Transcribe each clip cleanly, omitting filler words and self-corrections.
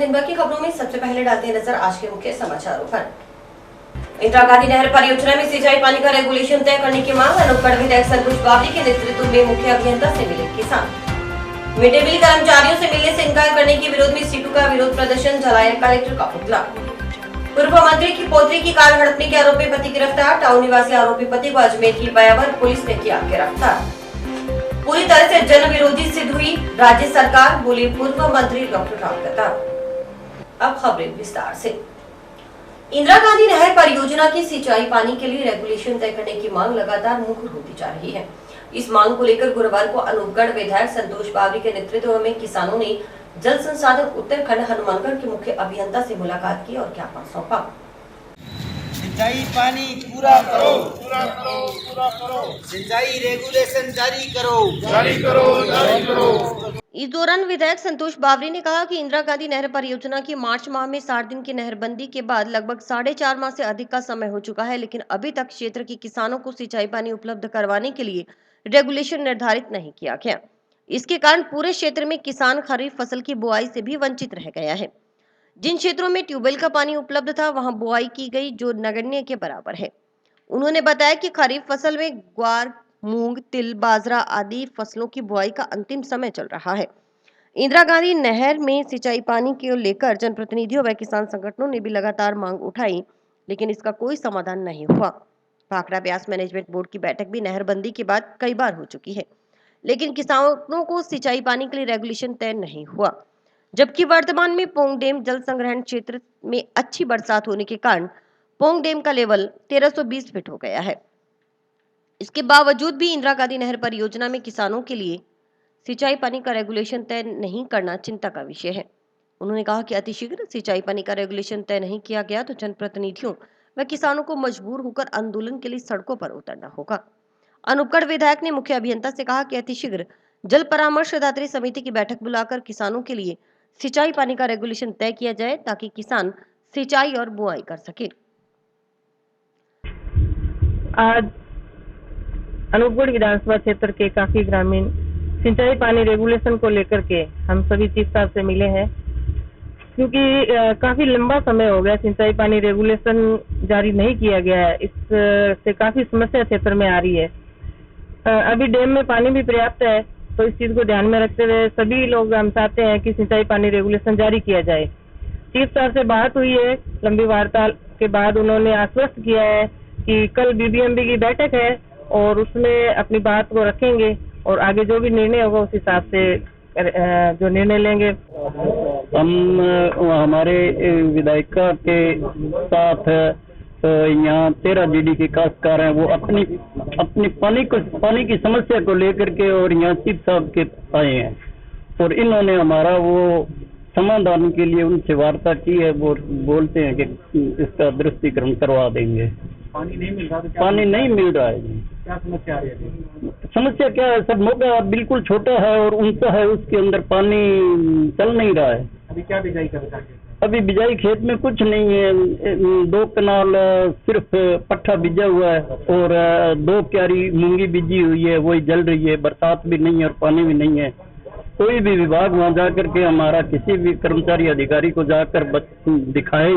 दिन भर की खबरों में सबसे पहले डालते हैं नजर आज के मुख्य समाचारों पर। इंदिरा गांधी नहर परियोजना में सिंचाई पानी का रेगुलेशन तय करने की मांग। अनूपगढ़ विधायक संतोष बावरी के नेतृत्व में मुख्य अभियंता से मिले किसान। मिड डे मील कर्मचारियों से मिलने से इनकार करने के विरोध में सीटू का विरोध प्रदर्शन, जलाया कलेक्टर का पुतला। पूर्व मंत्री की पोत्री की कार हड़पने के आरोपी पति गिरफ्तार। टाउन निवासी आरोपी पति को अजमेर की बयावर पुलिस ने किया गिरफ्तार। पूरी तरह से जन विरोधी सिद्ध हुई राज्य सरकार, बोले पूर्व मंत्री डॉक्टर राम प्रताप। अब खबरें विस्तार से। इंदिरा गांधी नहर परियोजना की सिंचाई पानी के लिए रेगुलेशन तय करने की मांग लगातार मुखर होती जा रही है। इस मांग को लेकर गुरुवार को अनूपगढ़ विधायक संतोष बावरी के नेतृत्व में किसानों ने जल संसाधन उत्तराखंड हनुमानगढ़ के मुख्य अभियंता से मुलाकात की और ज्ञापन सौंपा। सिंचाई पानी पूरा करो, पूरा करो, पूरा करो। सिंचाई रेगुलेशन जारी करो, जारी करो, जारी करो। इस दौरान विधायक संतोष बावरी ने कहा कि इंदिरा गांधी नहर परियोजना की मार्च माह में 60 दिन की नहरबंदी के बाद लगभग 4.5 माह से अधिक का समय हो चुका है, लेकिन अभी तक क्षेत्र के किसानों को सिंचाई पानी उपलब्ध करवाने के लिए रेगुलेशन निर्धारित नहीं किया गया। इसके कारण पूरे क्षेत्र में किसान खरीफ फसल की बुआई से भी वंचित रह गया है। जिन क्षेत्रों में ट्यूबवेल का पानी उपलब्ध था वहां बुआई की गई, जो नगण्य के बराबर है। उन्होंने बताया कि खरीफ फसल में ग्वार, मूंग, तिल, बाजरा आदि फसलों की बुआई का अंतिम समय चल रहा है। इंदिरा गांधी नहर में सिंचाई पानी को लेकर जनप्रतिनिधियों व किसान संगठनों ने भी लगातार मांग उठाई, लेकिन इसका कोई समाधान नहीं हुआ। भाखड़ा ब्यास मैनेजमेंट बोर्ड की बैठक भी नहरबंदी के बाद कई बार हो चुकी है, लेकिन किसानों को सिंचाई पानी के लिए रेगुलेशन तय नहीं हुआ। जबकि वर्तमान में पोंग डैम जल संग्रहण क्षेत्र में अच्छी बरसात होने के कारण पोंग डैम का लेवल 1320 फीट हो गया है। इसके बावजूद भी इंदिरा गांधी नहर परियोजना में किसानों के लिए सिंचाई पानी का रेगुलेशन तय नहीं करना चिंता का विषय है। उन्होंने कहा कि अतिशीघ्र सिंचाई पानी का रेगुलेशन तय नहीं किया गया तो जनप्रतिनिधियों व किसानों को मजबूर होकर आंदोलन के लिए सड़कों पर उतरना होगा। अनूपगढ़ विधायक ने मुख्य अभियंता से कहा कि अतिशीघ्र जल परामर्शदात्री समिति की बैठक बुलाकर किसानों के लिए सिंचाई पानी का रेगुलेशन तय किया जाए ताकि किसान सिंचाई और बुआई कर सके। आज अनूपगढ़ विधानसभा क्षेत्र के काफी ग्रामीण सिंचाई पानी रेगुलेशन को लेकर के हम सभी चीफ साहब से मिले हैं, क्योंकि काफी लंबा समय हो गया सिंचाई पानी रेगुलेशन जारी नहीं किया गया है। इससे काफी समस्या क्षेत्र में आ रही है। अभी डैम में पानी भी पर्याप्त है, तो इस चीज को ध्यान में रखते हुए सभी लोग हम चाहते हैं कि सिंचाई पानी रेगुलेशन जारी किया जाए। चीफ साहब से बात हुई है, लंबी वार्ता के बाद उन्होंने आश्वस्त किया है कि कल बीबीएमबी की बैठक है और उसमें अपनी बात को रखेंगे और आगे जो भी निर्णय होगा उस हिसाब से जो निर्णय लेंगे। हम हमारे विधायिका के साथ यहाँ 13 जीडी के काश्तकार हैं, वो अपनी पानी की समस्या को लेकर के और यहाँ चीफ साहब के आए हैं और इन्होंने हमारा वो समाधान के लिए उनसे वार्ता की है। वो बोलते हैं कि इसका दृष्टिकरण करवा देंगे। पानी नहीं मिल रहा, तो पानी नहीं मिल रहा है। क्या समस्या आ रही है? समस्या क्या है सर, मौका बिल्कुल छोटा है और ऊंचा है, उसके अंदर पानी चल नहीं रहा है। अभी क्या बिजाई कर रखा है? अभी बिजाई खेत में कुछ नहीं है। 2 कनाल सिर्फ पट्ठा बिजा हुआ है और 2 क्यारी मूंगी बिजी हुई है, वही जल रही है। बरसात भी नहीं है और पानी भी नहीं है। कोई भी विभाग वहाँ जाकर के हमारा किसी भी कर्मचारी अधिकारी को जाकर दिखाए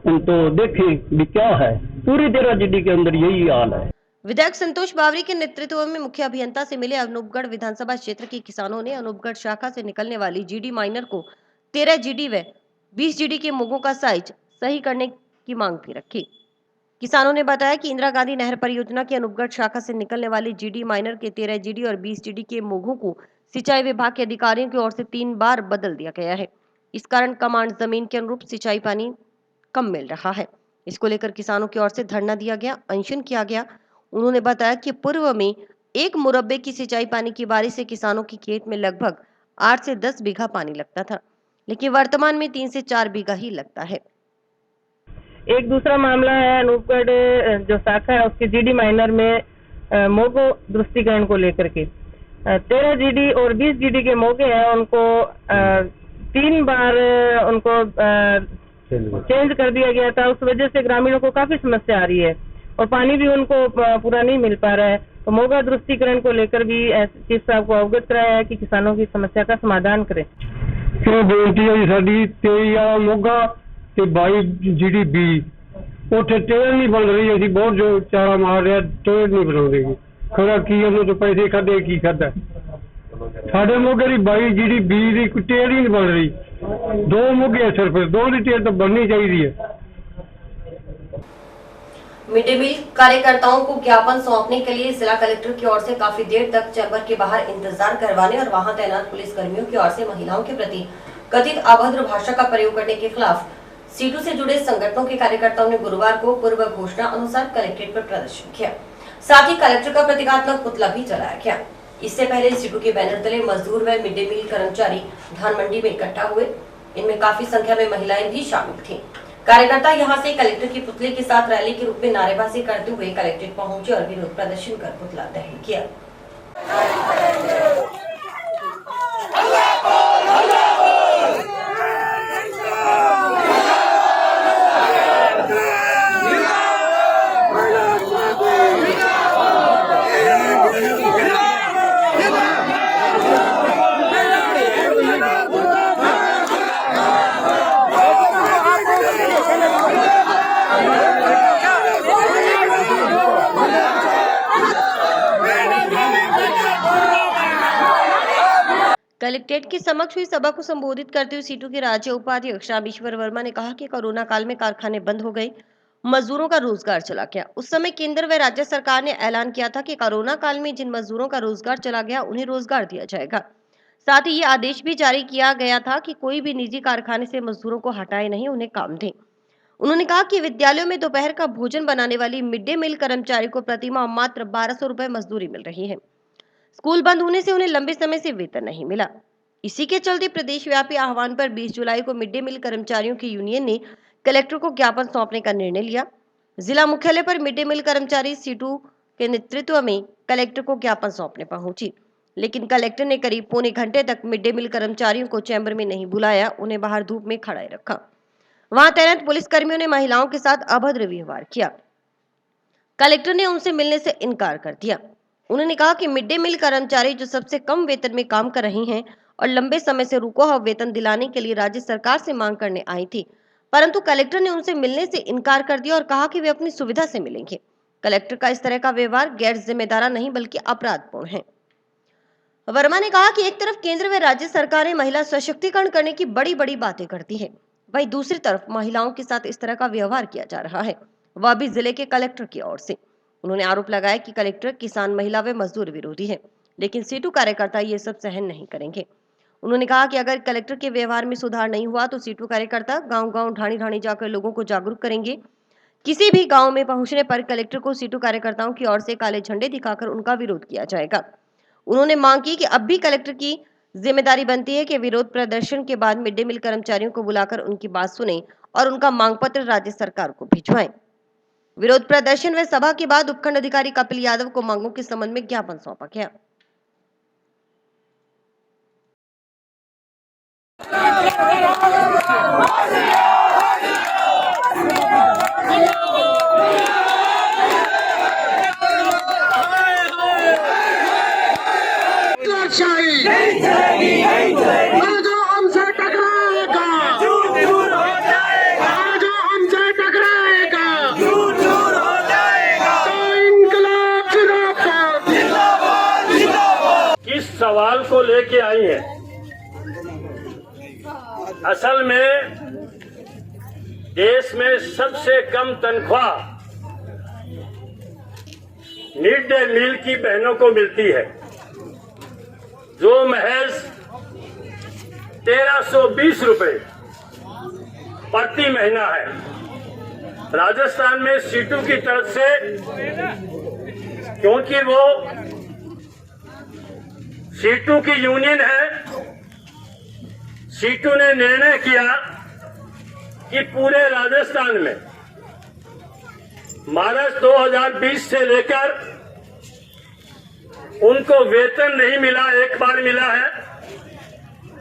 तो देखें भी क्या है। पूरी 13 जीडी के अंदर यही हाल है। विधायक संतोष बावरी के नेतृत्व में मुख्य अभियंता से मिले अनूपगढ़ विधानसभा क्षेत्र के किसानों ने अनूपगढ़ शाखा से निकलने वाली जीडी माइनर को 13 जीडी व 20 जीडी के मोगों का साइज सही करने की मांग भी रखी। किसानों ने बताया कि इंदिरा गांधी नहर परियोजना की अनूपगढ़ शाखा से निकलने वाली जीडी माइनर के 13 जीडी और 20 जीडी के मोगों को सिंचाई विभाग के अधिकारियों की ओर से 3 बार बदल दिया गया है। इस कारण कमांड जमीन के अनुरूप सिंचाई पानी कम मिल रहा है। इसको लेकर किसानों की ओर से धरना दिया गया, अनशन किया गया। उन्होंने बताया कि पूर्व में 1 मुरब्बे की सिंचाई पानी की बारिश से किसानों की खेत में लगभग 8 से 10 बीघा पानी लगता था, लेकिन वर्तमान में 3 से 4 बीघा ही लगता है। एक दूसरा मामला है अनूपगढ़ जो शाखा है उसकी जीडी माइनर में मोगो दृष्टिकरण को लेकर के 13 जीडी और 20 जीडी के मोगे हैं, उनको 3 बार उनको चेंज कर दिया गया था। उस वजह से ग्रामीणों को काफी समस्या आ रही है और पानी भी उनको पूरा नहीं मिल पा रहा है। तो मोगा दृष्टिकरण को लेकर भी चीफ साहब को अवगत कराया है कि किसानों की समस्या का समाधान करें। ਕਿਉਂ ਬੇਨਤੀ ਹੈ ਜੀ ਸਾਡੀ 23 ਵਾਲਾ ਮੋਗਾ ਤੇ 22 GDB ਉੱਥੇ ਟ੍ਰੇਨ ਨਹੀਂ ਬਣ ਰਹੀ। ਅਸੀਂ ਬਹੁਤ ਜੋ ਚਾਰਾ ਮਾਰ ਰਿਹਾ, ਟ੍ਰੇਨ ਨਹੀਂ ਬਣਾਉਂਦੇ ਜੀ। ਖਰਾ ਕੀ ਉਹਨਾਂ ਤੋਂ ਪੈਸੇ ਖਾਦੇ ਕੀ ਖਾਦਾ। ਸਾਡੇ ਮੋਗੇ ਦੀ 22 GDB ਦੀ ਕੋਈ ਟ੍ਰੇਨ ਹੀ ਨਹੀਂ ਬਣ ਰਹੀ। 2 ਮੋਗੇ ਸਿਰਫ 2 ਦੀ ਟ੍ਰੇਨ ਤਾਂ ਬਣਨੀ ਚਾਹੀਦੀ है। मिड डे मील कार्यकर्ताओं को ज्ञापन सौंपने के लिए जिला कलेक्टर की ओर से काफी देर तक चैम्बर के बाहर इंतजार करवाने और वहां तैनात पुलिस कर्मियों की ओर से महिलाओं के प्रति कथित अभद्र भाषा का प्रयोग करने के खिलाफ सीटू से जुड़े संगठनों के कार्यकर्ताओं ने गुरुवार को पूर्व घोषणा अनुसार कलेक्ट्रेट पर प्रदर्शन किया। साथ ही कलेक्टर का प्रतीकात्मक पुतला भी जलाया गया। इससे पहले सीटू के बैनर तले मजदूर व मिड डे मील कर्मचारी धान मंडी में इकट्ठा हुए। इनमें काफी संख्या में महिलाएं भी शामिल थी। कार्यकर्ता यहां से कलेक्टर के पुतले के साथ रैली के रूप में नारेबाजी करते हुए कलेक्ट्रेट पहुंचे और विरोध प्रदर्शन कर पुतला दहन किया। कलेक्ट्रेट के समक्ष हुई सभा को संबोधित करते हुए सीटू के राज्य उपाध्यक्ष रामेश्वर वर्मा ने कहा कि कोरोना काल में कारखाने बंद हो गए, मजदूरों का रोजगार चला गया। उस समय केंद्र व राज्य सरकार ने ऐलान किया था कि कोरोना काल में जिन मजदूरों का रोजगार चला गया उन्हें रोजगार दिया जाएगा। साथ ही ये आदेश भी जारी किया गया था कि कोई भी निजी कारखाने से मजदूरों को हटाए नहीं, उन्हें काम दें। उन्होंने कहा कि विद्यालयों में दोपहर का भोजन बनाने वाली मिड डे मील कर्मचारी को प्रतिमाह मात्र 1200 रुपए मजदूरी मिल रही है। स्कूल बंद होने से उन्हें लंबे समय से वेतन नहीं मिला। इसी के चलते प्रदेश व्यापी आह्वान पर 20 जुलाई को मिड डे मील कर्मचारियों की यूनियन ने कलेक्टर को ज्ञापन सौंपने का निर्णय लिया। जिला मुख्यालय पर मिड डे मील कर्मचारी सीटू के नेतृत्व में कलेक्टर को ज्ञापन सौंपने पहुंची, लेकिन कलेक्टर ने करीब पौने घंटे तक मिड डे मील कर्मचारियों को चैम्बर में नहीं बुलाया, उन्हें बाहर धूप में खड़ा रखा। वहां तैनात पुलिस कर्मियों ने महिलाओं के साथ अभद्र व्यवहार किया। कलेक्टर ने उनसे मिलने से इनकार कर दिया। उन्होंने कहा कि मिड डे मील कर्मचारी जो सबसे कम वेतन में काम कर रहे हैं और लंबे समय से रुका हुआ वेतन दिलाने के लिए राज्य सरकार से मांग करने आई थी, परंतु कलेक्टर ने उनसे मिलने से इनकार कर दिया और कहा कि वे अपनी सुविधा से मिलेंगे। कलेक्टर का इस तरह का व्यवहार गैर जिम्मेदार नहीं बल्कि अपराधपूर्ण है। वर्मा ने कहा कि एक तरफ केंद्र व राज्य सरकारें महिला सशक्तिकरण करने की बड़ी बड़ी बातें करती है, वहीं दूसरी तरफ महिलाओं के साथ इस तरह का व्यवहार किया जा रहा है, वह भी जिले के कलेक्टर की ओर से। उन्होंने आरोप लगाया कि कलेक्टर किसान, महिला व मजदूर विरोधी है, लेकिन सीटू कार्यकर्ता ये सब सहन नहीं करेंगे। उन्होंने कहा कि अगर कलेक्टर के व्यवहार में सुधार नहीं हुआ तो सीटू कार्यकर्ता गांव-गांव, ढाणी-ढाणी जाकर लोगों को जागरूक करेंगे। किसी भी गांव में पहुंचने पर कलेक्टर को सीटू कार्यकर्ताओं की ओर से काले झंडे दिखाकर उनका विरोध किया जाएगा। उन्होंने मांग की कि अब भी कलेक्टर की जिम्मेदारी बनती है कि विरोध प्रदर्शन के बाद मिड डे मील कर्मचारियों को बुलाकर उनकी बात सुने और उनका मांग पत्र राज्य सरकार को भिजवाएं। विरोध प्रदर्शन व सभा के बाद उपखंड अधिकारी कपिल यादव को मांगों के संबंध में ज्ञापन सौंपा गया। जो हमसे टकराएगा जो हमसे टकराएगा तो इनकलाब जिंदाबाद। किस सवाल को लेके आई है? असल में देश में सबसे कम तनख्वाह मिड डे मील की बहनों को मिलती है, जो महज 1320 रुपए प्रति महीना है। राजस्थान में सीटू की तरफ से, क्योंकि वो सीटू की यूनियन है, सीटू ने निर्णय किया कि पूरे राजस्थान में मार्च 2020 से लेकर उनको वेतन नहीं मिला, एक बार मिला है,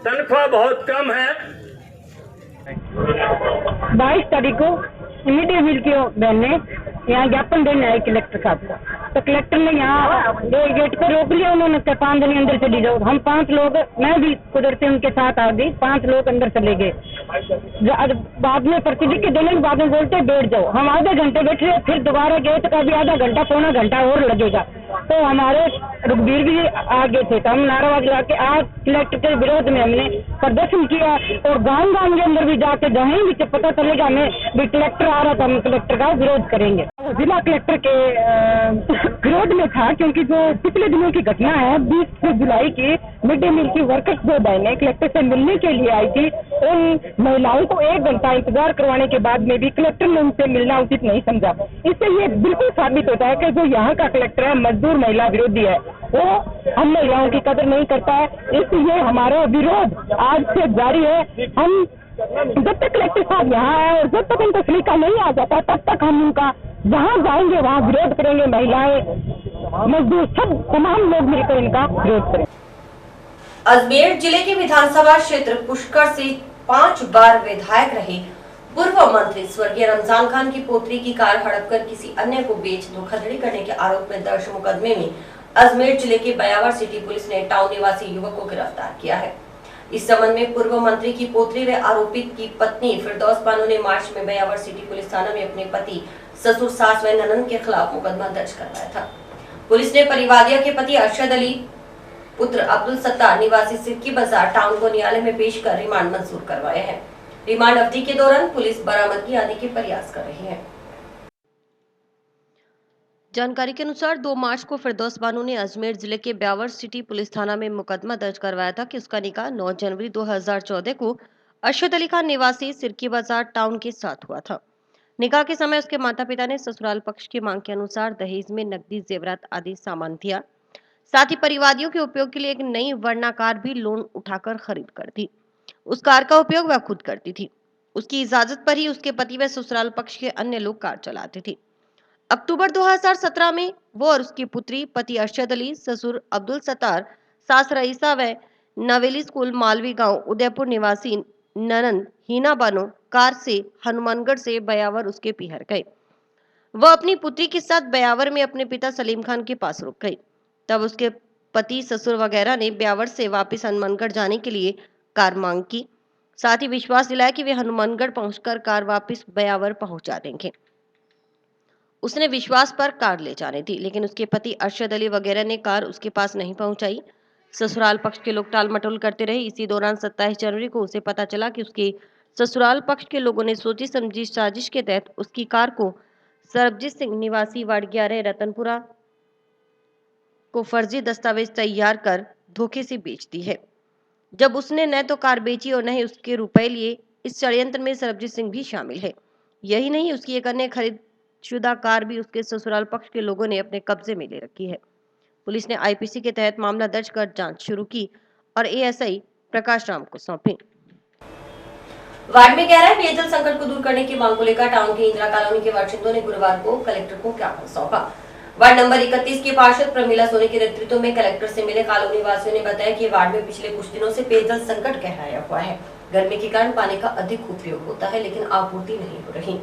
तनख्वाह बहुत कम है। 22 तारीख को मिड डे मील की बहन ने यहाँ ज्ञापन देने आई कलेक्टर साहब को। तो कलेक्टर ने यहाँ गेट पे रोक लिया, उन्होंने कहा 5 दिन अंदर चली जाओ। हम 5 लोग, मैं भी कुदरती उनके साथ आ गई, 5 लोग अंदर चले गए। बाद में पर्ची लिख के देने के बाद में बोलते बैठ जाओ। हम आधे घंटे बैठे, फिर दोबारा गए तो कभी आधा घंटा पौना घंटा और लगेगा। तो हमारे रघुवीर भी आगे थे, तो हम नाराबाजी लगा के आज कलेक्टर के विरोध में हमने प्रदर्शन किया और गाँव गाँव के अंदर भी जाके जहाँ भी पता चलेगा हमें भी कलेक्टर आ रहा था, हम कलेक्टर का विरोध करेंगे। जिला कलेक्टर के विरोध में था, क्योंकि जो पिछले दिनों की घटना है 20 जुलाई की मिड डे मील की वर्कर्स 2 बहनें कलेक्टर से मिलने के लिए आई थी। उन महिलाओं को 1 घंटा इंतजार करवाने के बाद में भी कलेक्टर ने उनसे मिलना उचित नहीं समझा। इससे ये बिल्कुल साबित होता है कि जो यहाँ का कलेक्टर है मजदूर महिला विरोधी है, वो हम महिलाओं की कदर नहीं करता है। इसलिए हमारा विरोध आज से जारी है। हम जब तक कलेक्टर साहब यहाँ है और जब तक उनको सलीका नहीं आ जाता तब तक हम उनका जहाँ जाएंगे वहाँ विरोध करेंगे। महिलाएं, मजदूर, सब तमाम लोग मिलकर इनका विरोध करें। अजमेर जिले के विधानसभा क्षेत्र पुष्कर से 5 बार विधायक रहे पूर्व मंत्री स्वर्गीय रमजान खान की पोत्री की कार हड़प कर किसी अन्य को बेच धोखाधड़ी करने के आरोप में दर्ज मुकदमे में अजमेर जिले की बयावर सिटी पुलिस ने टाउन निवासी युवक को गिरफ्तार किया है। इस संबंध में पूर्व मंत्री की पोत्री व आरोपित की पत्नी फिरदौस बानो ने मार्च में बयावर सिटी पुलिस थाना में अपने पति, ससुर, सास व ननद के खिलाफ मुकदमा दर्ज करवाया था। पुलिस ने परिवादिया के पति अरशद अली पुत्र अब्दुल सत्तार निवासी सिक्की बाजार टाउन को न्यायालय में पेश कर रिमांड मंजूर करवाया है। रिमांड अवधि के दौरान पुलिस बरामदगी आने के प्रयास कर रही है। जानकारी के अनुसार 2 मार्च को फिरदौस बानो ने अजमेर जिले के ब्यावर सिटी पुलिस थाना में मुकदमा दर्ज करवाया था कि उसका निकाह 9 जनवरी 2014 को अरशद अली खान निवासी सिरकी बाजार टाउन के साथ हुआ था। निकाह के समय उसके माता पिता ने ससुराल पक्ष की मांग के अनुसार दहेज में नकदी, जेवरात आदि सामान दिया। साथ ही परिवादियों के उपयोग के लिए एक नई वर्ना कार भी लोन उठाकर खरीद कर दी। उस कार का उपयोग वह खुद करती थी। उसकी इजाजत पर ही उसके पति व ससुराल पक्ष के अन्य लोग कार चलाते थे। अक्टूबर 2017 में वो और उसकी पुत्री, पति अरशद अली, ससुर अब्दुल सत्तार, सास रईसा व नवेली स्कूल मालवी गांव उदयपुर निवासी ननंद हीना बानो कार से हनुमानगढ़ से बयावर उसके पीहर गए। वह अपनी पुत्री के साथ बयावर में अपने पिता सलीम खान के पास रुक गई। तब उसके पति, ससुर वगैरह ने ब्यावर से वापस हनुमानगढ़ जाने के लिए कार मांग की। साथ ही विश्वास दिलाया कि वे हनुमानगढ़ पहुंचकर कार वापस बयावर पहुंचा देंगे। उसने विश्वास पर कार ले जाने दी, लेकिन उसके पति अरशद अली वगैरह ने कार उसके पास नहीं पहुंचाई। ससुराल पक्ष के लोग टाल मटोल करते रहे। इसी दौरान 27 जनवरी को उसे पता चला कि उसके ससुराल पक्ष के लोगों ने सोची समझी साजिश के तहत उसकी कार को सरबजीत सिंह निवासी वार्ड 11 रतनपुरा को फर्जी दस्तावेज तैयार कर धोखे से बेच दी है। जब उसने न तो कार बेची और न ही उसके रुपए लिए। इस षड्यंत्र में सरबजीत सिंह भी शामिल है। यही नहीं, उसकी एक अन्य खरीदशुदा कार भी उसके ससुराल पक्ष के लोगों ने अपने कब्जे में ले रखी है। पुलिस ने आईपीसी के तहत मामला दर्ज कर जांच शुरू की और एएसआई प्रकाश राम को सौंपी। वार्ड में गहरा पेयजल संकट को दूर करने की मांग को लेकर टाउन के इंदिरा कॉलोनी के वार्षिकों ने गुरुवार को कलेक्टर को ज्ञापन सौंपा। वार्ड नंबर 31 की पार्षद प्रमिला सोनी के नेतृत्व में कलेक्टर से मिले कॉलोनी वासियों ने बताया कि वार्ड में पिछले कुछ दिनों से पेयजल संकट गहराया हुआ है। गर्मी के कारण पानी का अधिक उपयोग होता है, लेकिन आपूर्ति नहीं हो रही।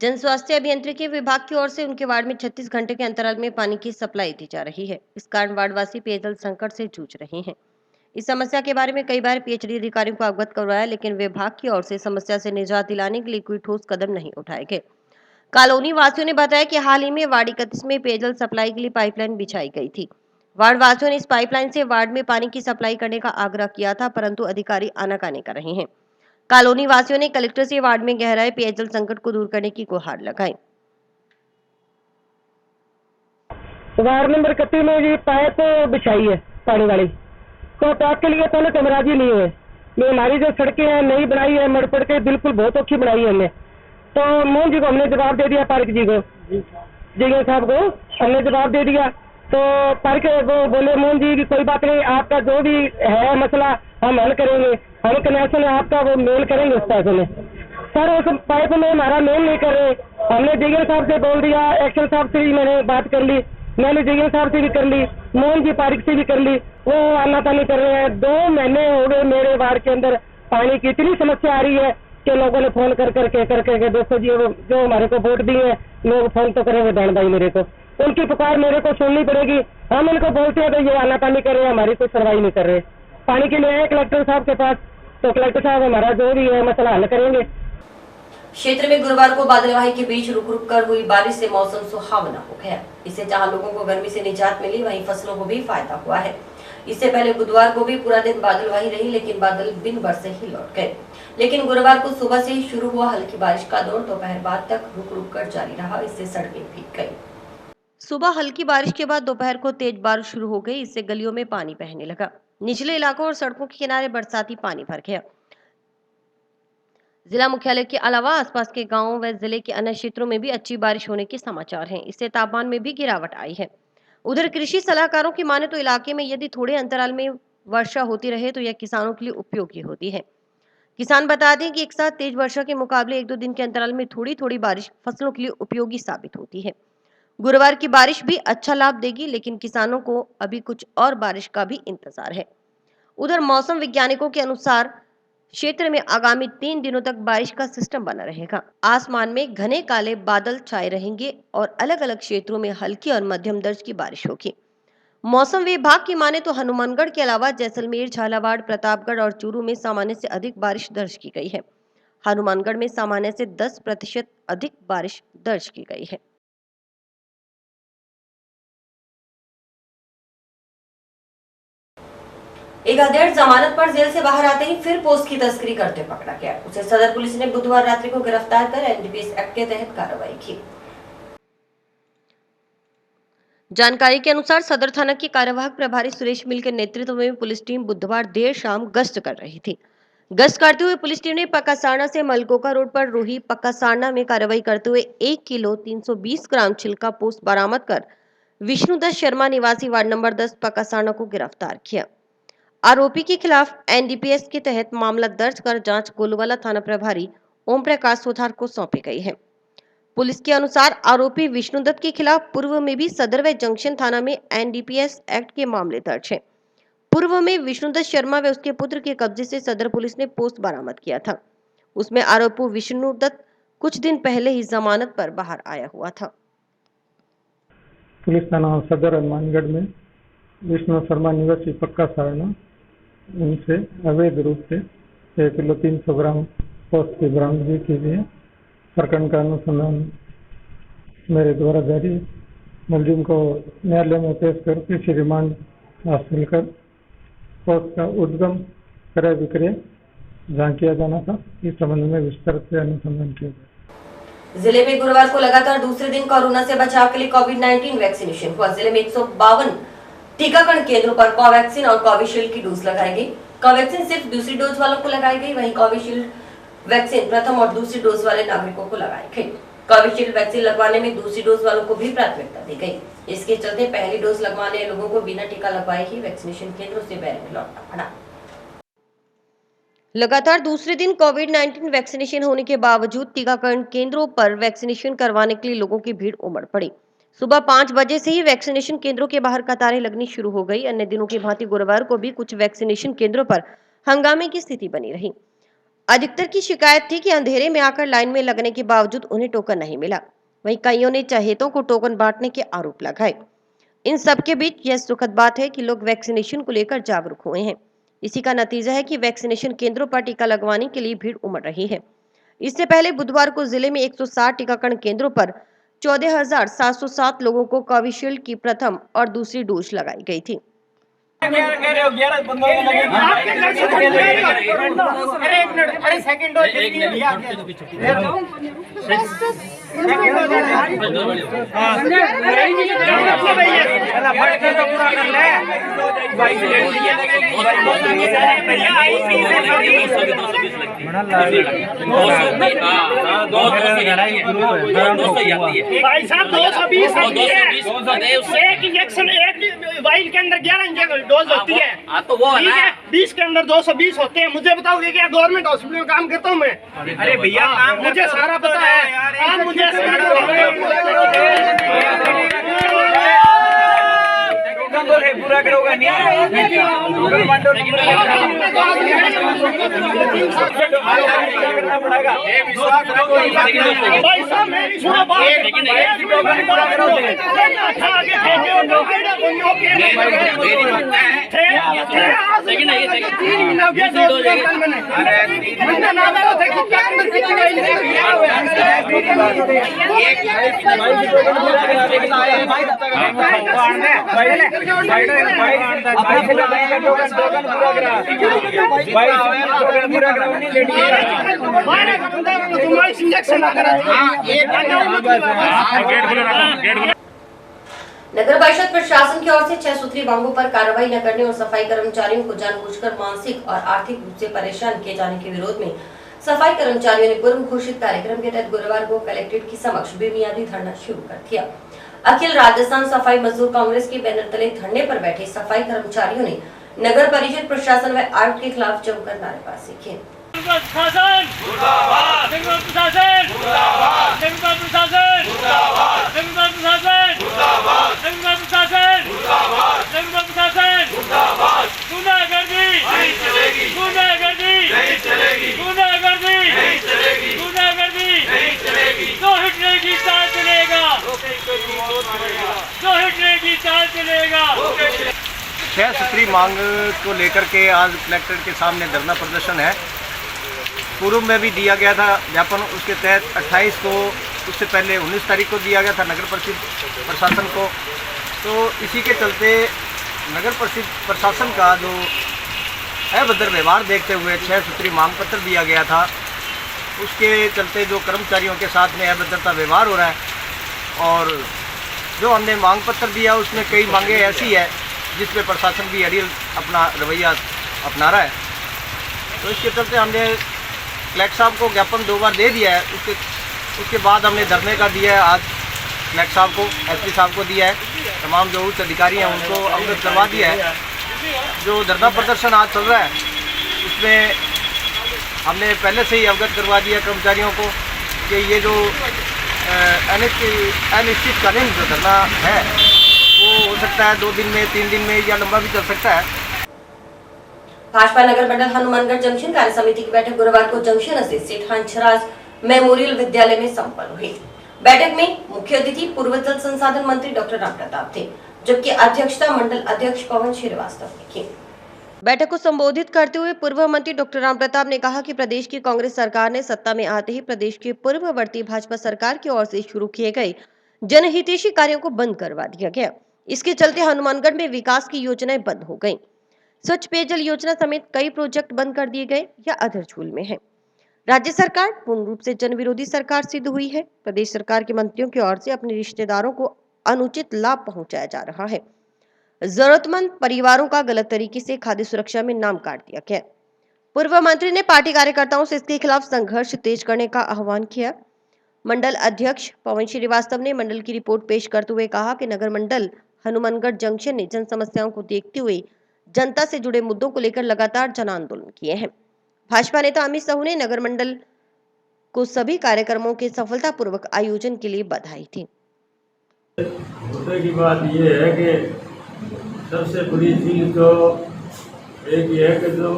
जन स्वास्थ्य अभियंत्रिकी विभाग की ओर से उनके वार्ड में 36 घंटे के अंतराल में पानी की सप्लाई दी जा रही है। इस कारण वार्डवासी पेयजल संकट से जूझ रहे हैं। इस समस्या के बारे में कई बार पीएचडी अधिकारियों को अवगत करवाया, लेकिन विभाग की ओर से समस्या से निजात दिलाने के लिए कोई ठोस कदम नहीं उठाए गए। कॉलोनी वासियों ने बताया कि हाल ही में वार्ड 31 में पेयजल सप्लाई के लिए पाइपलाइन बिछाई गई थी। वार्ड वासियों ने इस पाइपलाइन से वार्ड में पानी की सप्लाई करने का आग्रह किया था, परंतु अधिकारी आनाकानी कर रहे हैं। कॉलोनी वासियों ने कलेक्टर से वार्ड में गहराए पेयजल संकट को दूर करने की गुहार लगाई। वार्ड नंबर 31 में ये पाइप बिछाई है पानी वाली, तो पाइप के लिए पहले तो नाराजी नहीं हुए। ये हमारी जो सड़कें हैं नई बनाई है, मड़पड़ के बिल्कुल बहुत अच्छी बनाई है हमने। तो मोहन जी को हमने जवाब दे दिया, पार्क जी को, जगह साहब को हमने जवाब दे दिया। तो पार्क वो बोले मोहन जी की कोई बात नहीं, आपका जो भी है मसला हम हल करेंगे, हम कनेक्शन आपका वो मेल करेंगे उस पैसे में। सर उस पाइप में हमारा मेल नहीं कर रहे। हमने जगह साहब से बोल दिया, एक्शन साहब से भी मैंने बात कर ली, मैंने जगह साहब से भी कर ली, मोहन जी पार्क से भी कर ली, वो आनाकानी कर रहे हैं। 2 महीने हो गए मेरे वार्ड के अंदर पानी की इतनी समस्या आ रही है के लोगों ने फोन कर करके देखो जी जो हमारे को वोट दिए लोग फोन तो करेंगे बहन भाई मेरे को, उनकी पुकार मेरे को सुननी पड़ेगी। हम इनको बोलते हैं ये आनाकानी कर रहे हैं, हमारी कोई सुनवाई नहीं कर रहे। पानी के लिए आए कलेक्टर साहब के पास, तो कलेक्टर साहब हमारा जो भी है मसला हल करेंगे। क्षेत्र में गुरुवार को बादलवाही के बीच रुक रुक कर हुई बारिश से मौसम सुहावना हो गया। इससे जहां लोगों को गर्मी से निजात मिली, वहीं फसलों को भी फायदा हुआ है। इससे पहले बुधवार को भी पूरा दिन बादलवाही रही, लेकिन बादल बिन बरसे ही लौट गए। लेकिन गुरुवार को सुबह से ही शुरू हुआ हल्की बारिश का दौर दोपहर बाद तक रुक रुक कर जारी रहा। इससे सड़कें भीग गई। सुबह हल्की बारिश के बाद दोपहर को तेज बारिश शुरू हो गई। इससे गलियों में पानी बहने लगा। निचले इलाकों और सड़कों के किनारे बरसाती पानी भर गया। जिला मुख्यालय के अलावा आसपास के गांवों व जिले के अन्य क्षेत्रों में भी अच्छी बारिश होने के समाचार हैं। इससे तापमान में भी गिरावट आई है। उधर कृषि सलाहकारों की माने तो इलाके में यदि थोड़े अंतराल में वर्षा होती रहे तो यह किसानों के लिए उपयोगी होती है। किसान बता दें कि एक साथ तेज वर्षा के मुकाबले 1-2 दिन के अंतराल में थोड़ी थोड़ी बारिश फसलों के लिए उपयोगी साबित होती है। गुरुवार की बारिश भी अच्छा लाभ देगी, लेकिन किसानों को अभी कुछ और बारिश का भी इंतजार है। उधर मौसम वैज्ञानिकों के अनुसार क्षेत्र में आगामी 3 दिनों तक बारिश का सिस्टम बना रहेगा। आसमान में घने काले बादल छाए रहेंगे और अलग अलग क्षेत्रों में हल्की और मध्यम दर्ज की बारिश होगी। मौसम विभाग की माने तो हनुमानगढ़ के अलावा जैसलमेर, झालावाड़, प्रतापगढ़ और चूरू में सामान्य से अधिक बारिश दर्ज की गई है। हनुमानगढ़ में सामान्य से 10% अधिक बारिश दर्ज की गई है। एक अधेड़ जमानत पर जेल से बाहर आते ही फिर पोस्ट की तस्करी करते पकड़ा गया। उसे सदर पुलिस ने बुधवार रात्रि को गिरफ्तार कर एनडीपीएस एक्ट के तहत कार्रवाई की। जानकारी के अनुसार सदर थाना के कार्यवाहक प्रभारी सुरेश मिल के नेतृत्व में पुलिस टीम बुधवार देर शाम गश्त कर रही थी। गश्त करते हुए पुलिस टीम ने पक्कासारना से मलकोका रोड पर रूही पक्कासारना में कार्रवाई करते हुए 1 किलो 320 ग्राम छिलका पोस्ट बरामद कर विष्णुदत्त शर्मा निवासी वार्ड नंबर 10 पक्कासारना को गिरफ्तार किया। आरोपी के खिलाफ एनडीपीएस के तहत मामला दर्ज कर जांच गोलवाला थाना प्रभारी ओम प्रकाश सुथार को सौंपी गई है। पुलिस के अनुसार आरोपी विष्णुदत्त के खिलाफ पूर्व में भी सदर व जंक्शन थाना में एनडीपीएस एक्ट के मामले दर्ज हैं। पूर्व में विष्णुदत्त शर्मा व उसके पुत्र के कब्जे से सदर पुलिस ने पोस्ट बरामद किया था। उसमें आरोपी विष्णुदत्त कुछ दिन पहले ही जमानत पर बाहर आया हुआ था। पुलिस थाना सदर हनुमानगढ़ में विष्णु शर्मा निवासी पक्कासारना उनसे अवैध रूप से 1 किलो 300 ग्राम पोस्ट की बरामदगी की गई है। प्रकरण का अनुसंधान मेरे द्वारा जारी है। मुलजिम को न्यायालय में पेश करके इसी रिमांड हासिल कर पोस्ट का उद्गम क्रय विक्रय जहाँ किया जाना था इस संबंध में विस्तार से अनुसंधान किया गया। जिले में गुरुवार को लगातार दूसरे दिन कोरोना से बचाव के लिए कोविड-19 वैक्सीनेशन हुआ। जिले में 152 टीकाकरण केंद्रों पर कोवैक्सीन और कोविशील्ड की डोज लगाई गई। कोवैक्सीन सिर्फ दूसरी डोज वालों को लगाई गई, वहीं कोविशील्ड वैक्सीन प्रथम और दूसरी डोज वाले नागरिकों को लगाई गई। कोविशील्ड वैक्सीन लगवाने में दूसरी डोज वालों को भी प्राथमिकता दी गई। इसके चलते पहली डोज लगवाने लोगों को बिना टीका लगवाए ही वैक्सीनेशन केंद्रों से बैरक में लौटना पड़ा। लगातार दूसरे दिन कोविड-19 वैक्सीनेशन होने के बावजूद टीकाकरण केंद्रों पर वैक्सीनेशन करवाने के लिए लोगों की भीड़ उमड़ पड़ी। सुबह 5 बजे से ही वैक्सीनेशन केंद्रों के बाहर कतारें लगनी शुरू हो गई। अन्य दिनों की भांति गुरुवार को भी कुछ वैक्सीनेशन केंद्रों पर हंगामे की स्थिति बनी रही। अधिकतर की शिकायत थी कि अंधेरे में आकर लाइन में लगने के बावजूद उन्हें टोकन नहीं मिला। वहीं कईयों ने चहेतों को टोकन बांटने के आरोप लगाए। इन सबके बीच यह सुखद बात है कि लोग वैक्सीनेशन को लेकर जागरूक हुए हैं। इसी का नतीजा है कि वैक्सीनेशन केंद्रों पर टीका लगवाने के लिए भीड़ उमड़ रही है। इससे पहले बुधवार को जिले में 160 टीकाकरण केंद्रों पर 14,707 लोगों को कोविशील्ड की प्रथम और दूसरी डोज लगाई गई थी। भाई साहब 220 एक इंजेक्शन एक वाइल के अंदर 11 डोज होती है। तो वो है 20 के अंदर 220 होते हैं। मुझे बताओगे क्या? गवर्नमेंट हॉस्पिटल में काम करता हूँ मैं। अरे भैया मुझे सारा पता है। आप मुझे पूरा करोगे नहीं करना पड़ेगा। भाई साहब मेरी सुनो बात, पूरा करोगे नगर परिषद प्रशासन की ओर से 6 सूत्री मांगों पर कार्रवाई न करने और सफाई कर्मचारियों को जानबूझकर मानसिक और आर्थिक रूप से परेशान किए जाने के विरोध में सफाई कर्मचारियों ने पूर्व घोषित कार्यक्रम के तहत गुरुवार को कलेक्ट्रेट के समक्ष बेमियादी धरना शुरू कर दिया। अखिल राजस्थान सफाई मजदूर कांग्रेस के बैनर तले धरने पर बैठे सफाई कर्मचारियों ने नगर परिषद प्रशासन व आयुक्त के खिलाफ जमकर नारेबाजी की। छह सूत्री मांग को लेकर के आज कलेक्ट्रेट के सामने धरना प्रदर्शन है। पूर्व में भी दिया गया था ज्ञापन, उसके तहत 28 को, उससे पहले 19 तारीख को दिया गया था नगर परिषद प्रशासन को। तो इसी के चलते नगर परिषद प्रशासन का जो अभद्र व्यवहार देखते हुए 6 सूत्री मांग पत्र दिया गया था, उसके चलते जो कर्मचारियों के साथ में अभद्रता व्यवहार हो रहा है और जो हमने मांग पत्र दिया उसमें कई मांगे ऐसी है जिसपे प्रशासन भी अड़ियल अपना रवैया अपना रहा है। तो इसके चलते हमने कलेक्टर साहब को ज्ञापन 2 बार दे दिया है। उसके बाद हमने धरने का दिया है, आज कलेक्टर साहब को, एसपी साहब को दिया है, तमाम जो उच्च अधिकारी हैं उनको अवगत करवा दिया है। जो धरना प्रदर्शन आज चल रहा है उसमें हमने पहले से ही अवगत करवा दिया कर्मचारियों को कि ये जो अनिश्चितकालीन जो धरना है वो हो सकता है 2 दिन में, 3 दिन में या लंबा भी चल सकता है। भाजपा नगर मंडल हनुमानगढ़ जंक्शन कार्य समिति की बैठक गुरुवार को जंक्शन स्थित सेठ हंसराज मेमोरियल विद्यालय में संपन्न हुई। बैठक में मुख्य अतिथि पूर्व जल संसाधन मंत्री डॉक्टर राम प्रताप थे, जबकि अध्यक्षता मंडल अध्यक्ष पवन श्रीवास्तव ने की। बैठक को संबोधित करते हुए पूर्व मंत्री डॉक्टर राम प्रताप ने कहा कि प्रदेश की कांग्रेस सरकार ने सत्ता में आते ही प्रदेश के पूर्ववर्ती भाजपा सरकार की ओर से शुरू किए गए जनहितैषी कार्यों को बंद करवा दिया गया। इसके चलते हनुमानगढ़ में विकास की योजनाएं बंद हो गयी। स्वच्छ पेयजल योजना समेत कई प्रोजेक्ट बंद कर दिए गए या अधरझूल में है। राज्य सरकार पूर्ण रूप से जन विरोधी सरकार सिद्ध हुई है। प्रदेश सरकार के मंत्रियों की ओर से अपने रिश्तेदारों को अनुचित लाभ पहुंचाया जा रहा है। जरूरतमंद परिवारों का गलत तरीके से खाद्य सुरक्षा में नाम काट दिया गया। पूर्व मंत्री ने पार्टी कार्यकर्ताओं से इसके खिलाफ संघर्ष तेज करने का आह्वान किया। मंडल अध्यक्ष पवन श्रीवास्तव ने मंडल की रिपोर्ट पेश करते हुए कहा कि नगर मंडल हनुमानगढ़ जंक्शन ने जन समस्याओं को देखते हुए जनता से जुड़े मुद्दों को लेकर लगातार जन आंदोलन किए हैं। भाजपा नेता अमित साहू ने नगर मंडल को सभी कार्यक्रमों के सफलतापूर्वक आयोजन के लिए बधाई दी। मुद्दे की बात यह है कि सबसे बड़ी चीज तो एक ये है कि जो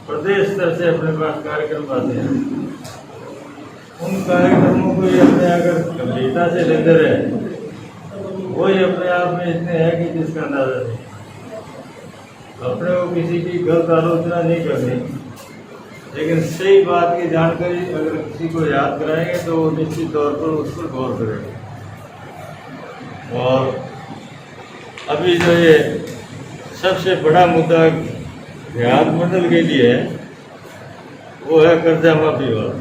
प्रदेश स्तर से अपने पास कार्यक्रम आते हैं उन कार्यक्रमों को ये अपने अगर गंभीरता से लेते रहे वो ही अपने आप में इतने हैं कि जिसका अंदाजा नहीं। अपने को किसी की गलत आलोचना नहीं करनी, लेकिन सही बात की जानकारी अगर किसी को याद कराएंगे तो वो निश्चित तौर पर उस पर गौर करेंगे। और अभी जो ये सबसे बड़ा मुद्दा देहात मंडल के लिए है वो है कर्जा माफी वाला।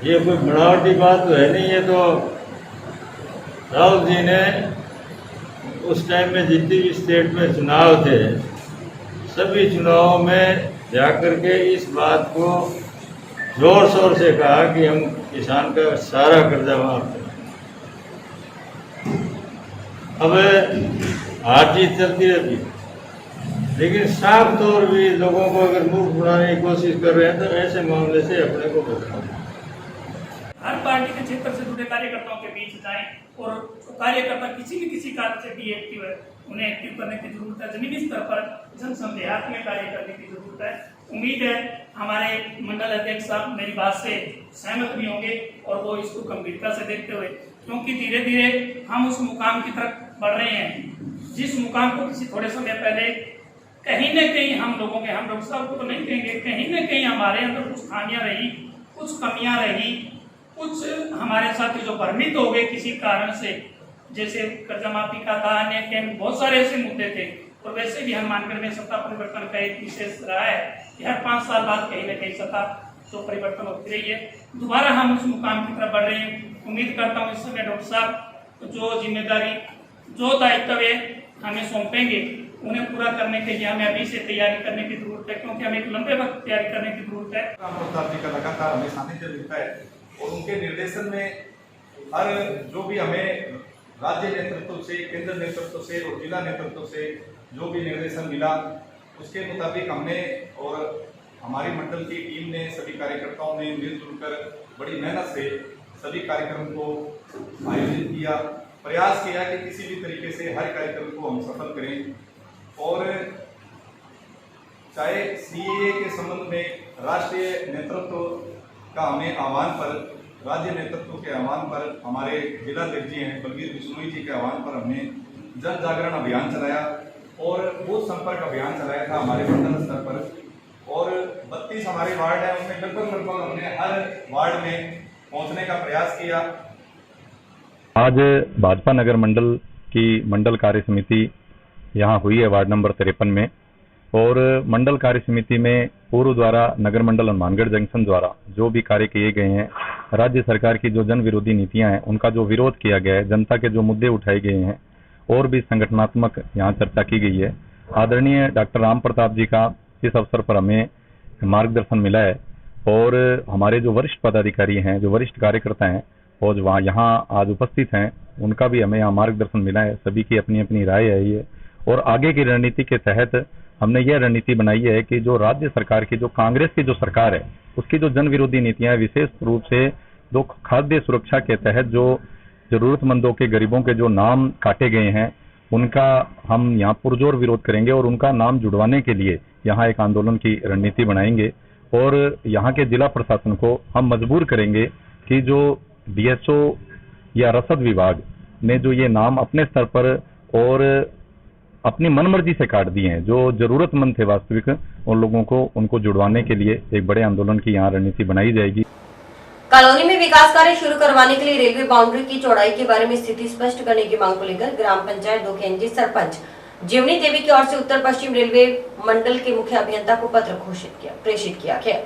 ये कोई बनावटी बात तो है नहीं, ये तो राहुल जी ने उस टाइम में जितनी भी स्टेट में चुनाव थे सभी चुनावों में जाकर के इस बात को जोर शोर से कहा कि हम किसान का सारा कर्जा माफ करें। अब हार जीत चलती रहती है, लेकिन साफ तौर भी लोगों को अगर मूर्ख बनाने की कोशिश कर रहे हैं तो ऐसे मामले से अपने को बचाना। हर पार्टी के क्षेत्र से जुड़े कार्यकर्ताओं के बीच जाएं और कार्यकर्ता किसी न किसी कारण से भी एक्टिव है, उन्हें एक्टिव करने की जरूरत है। जमीनी स्तर पर जनसंघ देहात में कार्य करने की जरूरत है। उम्मीद है हमारे मंडल अध्यक्ष साहब मेरी बात से सहमत भी होंगे और वो इसको गंभीरता से देखते हुए, क्योंकि धीरे धीरे हम उस मुकाम की तरफ बढ़ रहे हैं जिस मुकाम को किसी थोड़े समय पहले कहीं न कहीं हम डॉक्टर साहब को तो नहीं कहेंगे, कहीं न कहीं हमारे अंदर कुछ खामियां रही, कुछ कमियां रही, कुछ हमारे साथी जो भ्रमित हो गए किसी कारण से, जैसे कर्जा माफी का था, अन्य बहुत सारे ऐसे मुद्दे थे। और वैसे भी हनुमानगढ़ में सत्ता परिवर्तन का एक विशेष रहा है कि हर 5 साल बाद कहीं न कहीं सत्ता तो परिवर्तन होती रही है। दोबारा हम उस मुकाम की तरफ बढ़ रहे हैं। उम्मीद करता हूँ इस समय डॉक्टर साहब जो जिम्मेदारी, जो दायित्व हमें सौंपेंगे, उन्हें पूरा करने के लिए हमें अभी से तैयारी करने की जरूरत है, क्योंकि हमें एक लंबे वक्त तैयारी करने की जरूरत है। राम प्रताप जी का लगातार हमें सानिध्य मिलता है और उनके निर्देशन में हर जो भी हमें राज्य नेतृत्व से, केंद्र नेतृत्व से और जिला नेतृत्व से जो भी निर्देशन मिला, उसके मुताबिक हमने और हमारी मंडल की टीम ने, सभी कार्यकर्ताओं ने मिलजुल कर बड़ी मेहनत से सभी कार्यक्रम को आयोजित किया, प्रयास किया कि किसी भी तरीके से हर कार्यक्रम को हम सफल करें। और चाहे सीएए के संबंध में राष्ट्रीय नेतृत्व का हमें आह्वान पर, राज्य नेतृत्व के आह्वान पर, हमारे जिलाध्यक्ष जी हैं बलवीर बिश्नोई जी के आह्वान पर हमने जन जागरण अभियान चलाया और बूथ संपर्क अभियान चलाया था हमारे मंडल स्तर पर। और 32 हमारे वार्ड हैं, उनमें लगभग हमने हर वार्ड में पहुंचने का प्रयास किया। आज भाजपा नगर मंडल की मंडल कार्य समिति यहाँ हुई है वार्ड नंबर 53 में, और मंडल कार्य समिति में पूर्व द्वारा नगर मंडल हनुमानगढ़ जंक्शन द्वारा जो भी कार्य किए गए हैं, राज्य सरकार की जो जन विरोधी नीतियां हैं उनका जो विरोध किया गया है, जनता के जो मुद्दे उठाए गए हैं और भी संगठनात्मक यहाँ चर्चा की गई है। आदरणीय डॉक्टर राम प्रताप जी का इस अवसर पर हमें मार्गदर्शन मिला है और हमारे जो वरिष्ठ पदाधिकारी हैं, जो वरिष्ठ कार्यकर्ता हैं और वहाँ यहाँ आज उपस्थित हैं, उनका भी हमें यहाँ मार्गदर्शन मिला है। सभी की अपनी अपनी राय है ये, और आगे की रणनीति के तहत हमने यह रणनीति बनाई है कि जो राज्य सरकार की, जो कांग्रेस की जो सरकार है, उसकी जो जन विरोधी नीतियां हैं, विशेष रूप से जो खाद्य सुरक्षा के तहत जो जरूरतमंदों के, गरीबों के जो नाम काटे गए हैं, उनका हम यहाँ पुरजोर विरोध करेंगे और उनका नाम जुड़वाने के लिए यहाँ एक आंदोलन की रणनीति बनाएंगे। और यहाँ के जिला प्रशासन को हम मजबूर करेंगे कि जो डीएसओ या रसद विभाग ने जो ये नाम अपने स्तर पर और अपनी मनमर्जी से काट दिए हैं, जो जरूरतमंद थे वास्तविक, उन लोगों को उनको जुड़वाने के लिए एक बड़े आंदोलन की यहाँ रणनीति बनाई जाएगी। कॉलोनी में विकास कार्य शुरू करवाने के लिए रेलवे बाउंड्री की चौड़ाई के बारे में स्थिति स्पष्ट करने की मांग को लेकर ग्राम पंचायत दोकेंजी सरपंच जीवनी देवी की ओर से उत्तर पश्चिम रेलवे मंडल के मुख्य अभियंता को पत्र प्रेषित किया गया।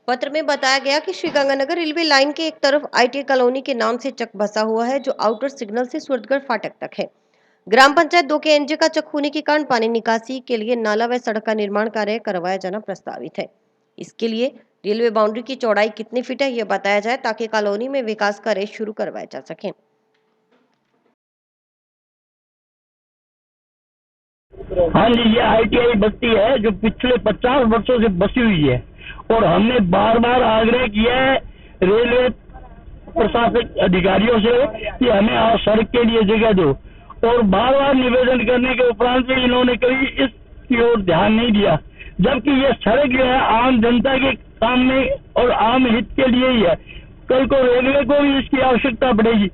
पत्र में बताया गया कि श्रीगंगानगर रेलवे लाइन के एक तरफ आईटीआई कॉलोनी के नाम से चक बसा हुआ है, जो आउटर सिग्नल से सूरतगढ़ फाटक तक है। ग्राम पंचायत दोकेंजी का चक होने के कारण पानी निकासी के लिए नाला व सड़क का निर्माण कार्य करवाया जाना प्रस्तावित है। इसके लिए रेलवे बाउंड्री की चौड़ाई कितनी फीट है यह बताया जाए, ताकि कॉलोनी में विकास कार्य शुरू करवाए जा सके। हाँ जी, ये आईटीआई बस्ती है जो पिछले 50 वर्षों से बसी हुई है, और हमने बार बार आग्रह किया है रेलवे प्रशासक अधिकारियों से कि हमें सड़क के लिए जगह दो, और बार बार निवेदन करने के उपरांत भी इन्होंने कभी इसकी ओर ध्यान नहीं दिया। जबकि ये सड़क जो है आम जनता के सामने और आम हित के लिए ही है। कल को रेलवे को भी इसकी आवश्यकता पड़ेगी,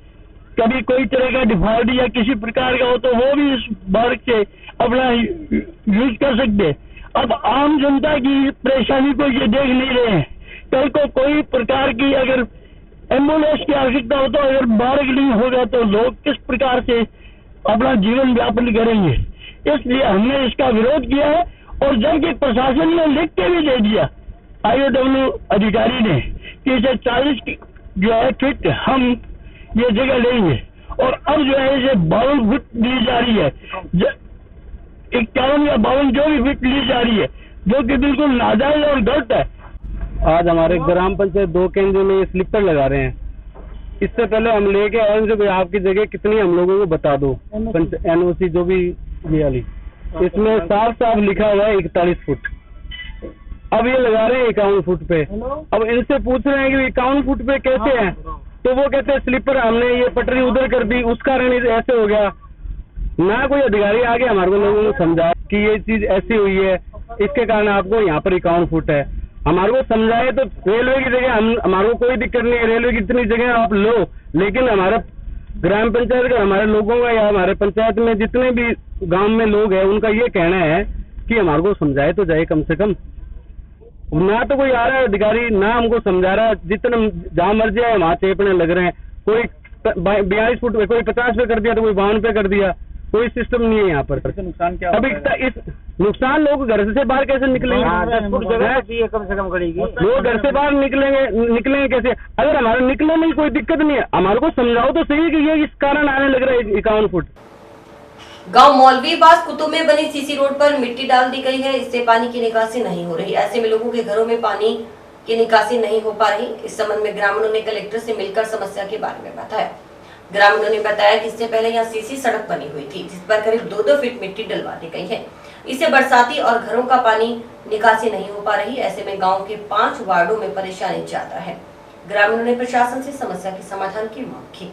कभी कोई तरह का डिफॉल्ट या किसी प्रकार का हो तो वो भी इस मार्ग से अपना यूज कर सकते। अब आम जनता की परेशानी को ये देख नहीं रहे हैं। कल को कोई प्रकार की अगर एम्बुलेंस की आवश्यकता हो तो अगर मार्ग नहीं होगा तो लोग किस प्रकार से अपना जीवन यापन करेंगे। इसलिए हमने इसका विरोध किया है, और जबकि प्रशासन ने लिख के भी दे दिया आईओडब्ल्यू अधिकारी ने कि इसे 40 जो है फीट हम ये जगह लेंगे, और अब जो है इसे 52 फीट ली जा रही है, 51 या 52 जो भी फीट ली जा रही है, जो कि बिल्कुल नाजायज और गलत है। आज हमारे ग्राम पंचायत दोकेंजी में स्लीपर लगा रहे हैं। इससे पहले हम लेके आए उनसे भाई आपकी जगह कितनी, हम लोगों को बता दो। एनओसी जो भी ये वाली, इसमें साफ साफ लिखा हुआ है 41 फुट। अब ये लगा रहे हैं 51 फुट पे। अब इनसे पूछ रहे हैं कि 51 फुट पे कैसे हैं, तो वो कहते हैं स्लीपर, हमने ये पटरी उधर कर दी, उस कारण ऐसे हो गया। ना कोई अधिकारी आगे हमारे को लोगों को समझाए कि ये चीज ऐसी हुई है, इसके कारण आपको यहाँ पर 51 फुट है। हमारे को समझाए तो रेलवे की जगह हमारे को कोई दिक्कत नहीं है, रेलवे की इतनी जगह आप लो, लेकिन हमारा ग्राम पंचायत का, हमारे लोगों का या हमारे पंचायत में जितने भी गांव में लोग हैं, उनका ये कहना है कि हमारे को समझाए तो जाए कम से कम। ना तो कोई आ रहा है अधिकारी, ना हमको समझा रहा है। जितना जहाँ मर्जी है वहाँ चेपने लग रहे हैं। कोई 42 फुट पे, कोई 50 पे कर दिया तो कोई 52 पे कर दिया, कोई सिस्टम नहीं है यहाँ पर। नुकसान क्या अभी इस नुकसान लोग घर से बाहर कैसे निकलेंगे? 10 फुट जगह कम से कम करेगी। लोग घर से बाहर निकलेंगे कैसे? अगर हमारे निकलने में कोई दिक्कत नहीं है, हमारे को समझाओ तो सही कि ये इस कारण आने लग रहा है 51 फुट। गांव मौलवीबाज कुतुब में बनी सीसी रोड पर मिट्टी डाल दी गई है, इससे पानी की निकासी नहीं हो रही। ऐसे में लोगों के घरों में पानी की निकासी नहीं हो पा रही। इस संबंध में ग्रामीणों ने कलेक्टर से मिलकर समस्या के बारे में बताया। ग्रामीणों ने बताया कि इससे पहले यहाँ सीसी सड़क बनी हुई थी, जिस पर करीब 2-2 फीट मिट्टी डलवा दी गई है। इससे बरसाती और घरों का पानी निकासी नहीं हो पा रही। ऐसे में गाँव के 5 वार्डों में परेशानी ज्यादा है। ग्रामीणों ने प्रशासन से समस्या के समाधान की मांग की।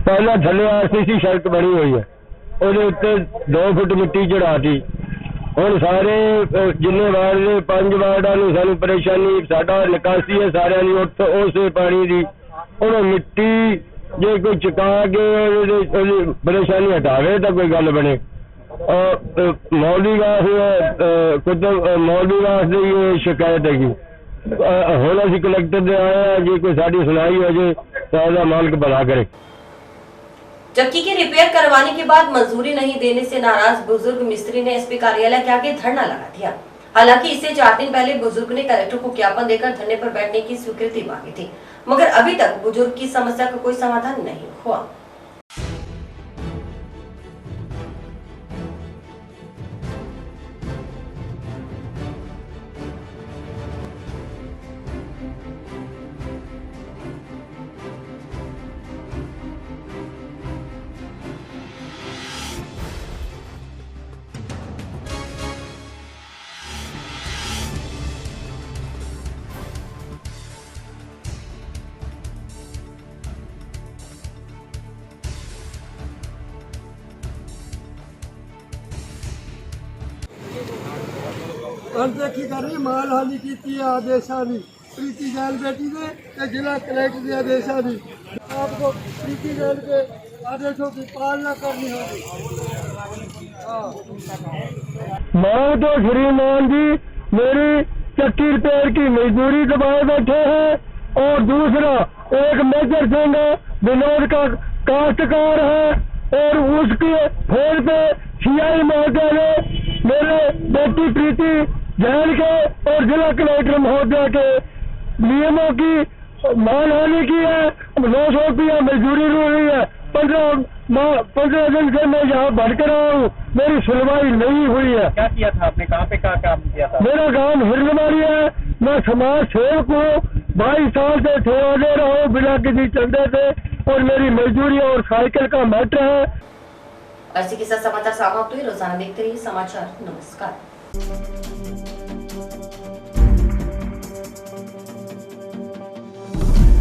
पहला थले सीसी सड़क बनी हुई है, ਉਹਦੇ ਉੱਤੇ 2 ਫੁੱਟ ਮਿੱਟੀ ਚੜਾਤੀ। ਹੁਣ ਸਾਰੇ ਜਿੰਨੇ ਵਾਰਡ ਨੇ 5 ਵਾਰਡਾਂ ਨੂੰ ਸਾਨੂੰ ਪਰੇਸ਼ਾਨੀ, ਸਾਡਾ ਨਿਕਾਸੀ ਹੈ ਸਾਰਿਆਂ ਦੀ ਉਸੇ ਪਾਣੀ ਦੀ। ਉਹਨੂੰ ਮਿੱਟੀ ਜੇ ਕੋਈ ਚੁਕਾ ਕੇ ਉਹਦੀ ਪਰੇਸ਼ਾਨੀ ਹਟਾਵੇ ਤਾਂ ਕੋਈ ਗੱਲ ਬਣੇ। ਮੌਲਵੀਵਾਸ ਦੀ ਇਹ ਸ਼ਿਕਾਇਤ ਹੈਗੀ। ਹੁਣ ਅਸੀਂ ਕਲੈਕਟਰ ਦੇ ਆਏ ਹਾਂ, ਜੇ ਕੋਈ ਸਾਡੀ ਸੁਣਾਈ ਹੋ ਜੇ ਤਾਂ ਉਹਦਾ ਮਾਲਕ ਭਲਾ करे। चक्की की रिपेयर करवाने के बाद मंजूरी नहीं देने से नाराज बुजुर्ग मिस्त्री ने एसपी कार्यालय के आगे धरना लगा दिया। हालांकि इससे 4 दिन पहले बुजुर्ग ने कलेक्टर को ज्ञापन देकर धरने पर बैठने की स्वीकृति मांगी थी, मगर अभी तक बुजुर्ग की समस्या का कोई समाधान नहीं हुआ। अनदेखी करी मानहानि की आदेशा दी प्रीति जैन बेटी ने ते जिला कलेक्टर के आदेशा दी। आपको प्रीति जैन के आदेशों की पालना करनी होगी। मैं तो श्रीमान जी मेरी चक्की रिपेयर की मजदूरी दबाए बैठे हैं, और दूसरा एक मेजर सिंह विनोद का काश्तकार है, और उसके फोन पे सीआई महोदय ने मेरे बेटी प्रीति जैन के और जिला कलेक्टर महोदय के नियमों की मानहानि की है। 900 रुपया मजदूरी रो रही है। 15 दिन से मैं यहाँ भटक रहा हूँ, मेरी सुनवाई नहीं हुई है। क्या किया था आपने, कहाँ पे क्या काम किया था? मेरा काम हिरनवारी है, मैं समाज सेवक हूँ, 22 साल से सेवा दे रहा हूँ बिना किसी चंदे से, और मेरी मजदूरी और साइकिल का मैटर है। ऐसे के साथ समाचार समाप्त हुए। रोजाना देखते रहिए समाचार। नमस्कार।